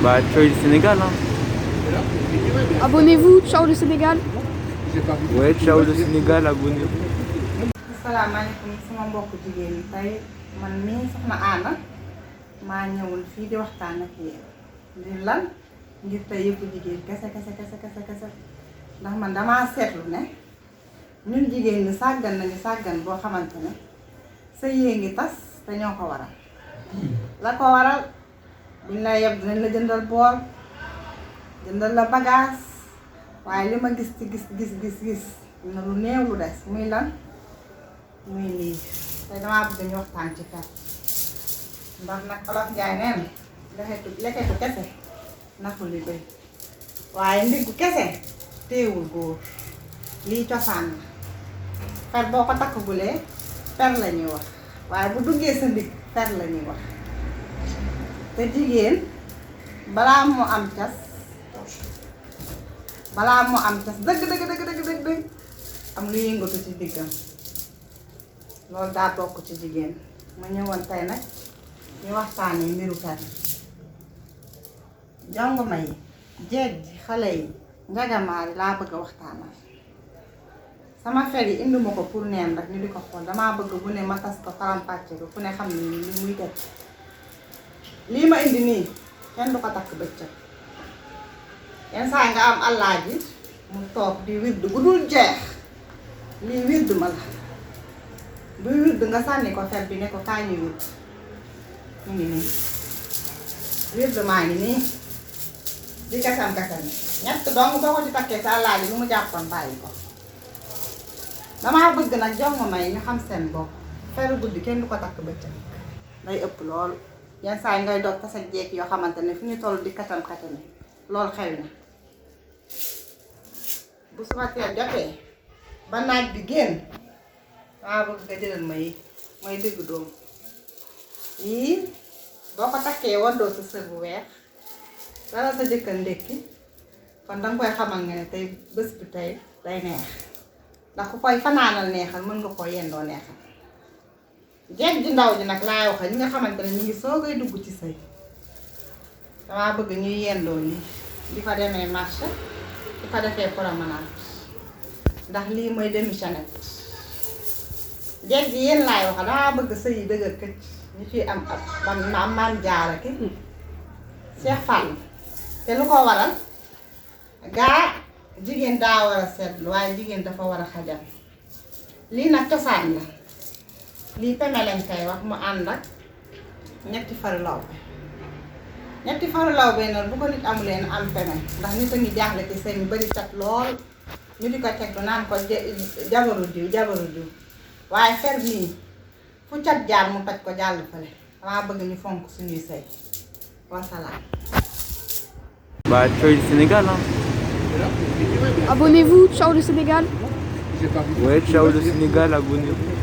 Bah, ciao le Sénégal, hein. Abonnez-vous, ciao le Sénégal. Ouais, ciao le Sénégal, abonnez-vous. asalaamaaleykum sama mbokk jigéen ñi tey man mii soxna Anna maa ñëwul fii di waxtaan ak yéen ngir lan ngir tey yëpp jigéen kese ndax man damaa seetlu ne ñun jigéen ñi sàggan nañu sàggan boo xamante ne sa yée ngi tas te ñoo ko waral la ko waral buñ la yeb dinañ la jëndal bool jëndal la bagage waaye li ma gis ci gis na lu néew lu des muy lan muy lii tey damaa bëgg ñu waxtaan ci fer ndax nag Olof Njaay neen leketu kese naxul li bëy waaye ndiggu kese téewul góor lii cosaan la fer boo ko takkugulee fer la ñuy wax waaye bu duggee sa ndigg fer la ñuy wax te jigéen balaa moo am cas dëgg am lu yëngatu ci diggam loolu daa bokk ci jigéen ma ñëwoon tey nag ñu waxtaanee mbiru fer jongoma yi jeeg ji xale yi njagamaar yi laa bëgg a waxtaanal sama fer yi induma ko pour neen rek ñu di ko xool damaa bëgg bu ne ma tas ko faram-pàcce ko fu ne xam ne li muy def lii ma indi nii kenn du ko takk bëccëg yenn saa nga am allaaji mu toog di wird bu dul jeex lii wird ma la buy wird nga sànni ko fer bi ne ko kaa ñuy wird mu ngi nii wird maa ngi nii di kasam ñett dong boo ko ci takkee sa allaaji lu mu jàppoon bàyyi ko damaa bëgg nag jongoma yi ñu xam seen bopp feru guddi kenn du ko takk bëccëg day ëpp lool yenn saa yi ngay doog tasa jeeg yoo xamante ne fi ñu toll di katam-katami loolu xew na bu suma teel jotee ba naaj bi génn maa bëgg nga jëlal ma yi mooy diggu dóomu yii boo ko takkee wandoo sa sër bu weex dara sa jëkkër ndékki kon danga koy xamal nga ne tey bés bi tey day neex ndax ku koy fanaanal neexal mën nga koo yendoo neexal jeeg ji ndaw ji nag laay wax ñi nga xamante ne ñu ngi soogay dugg ci sëy damaa bëgg ñuy yendoo lii di fa demee marché di fa defee promenade ndax lii mooy demi-chaînette jeeg ji yéen laay wax damaa bëgg sëy yi dëgër këcc ñu ciy am ab man jaara ki Cheikh Fall te lu ko waral gaa jigéen daa war a seetlu waaye jigéen dafa war a xajal lii nag cosaan la lii peme lañ koy wax mu ànd ak ñetti faru lawbe noonu bu ko nit amuleen am peme ndax nit a ngi jaaxle ci sëy mi bari cat lool ñu di ko teg du naan ko jabaru diw waaye fer bii fu cat jaar mu toj ko jàll fale damaa bëgg ñu fonk suñuy sëy wasalaam. Bah, ciao le Sénégal, hein. Abonnez-vous, ciao le Sénégal. Ouais, ciao le Sénégal, abonnez-vous.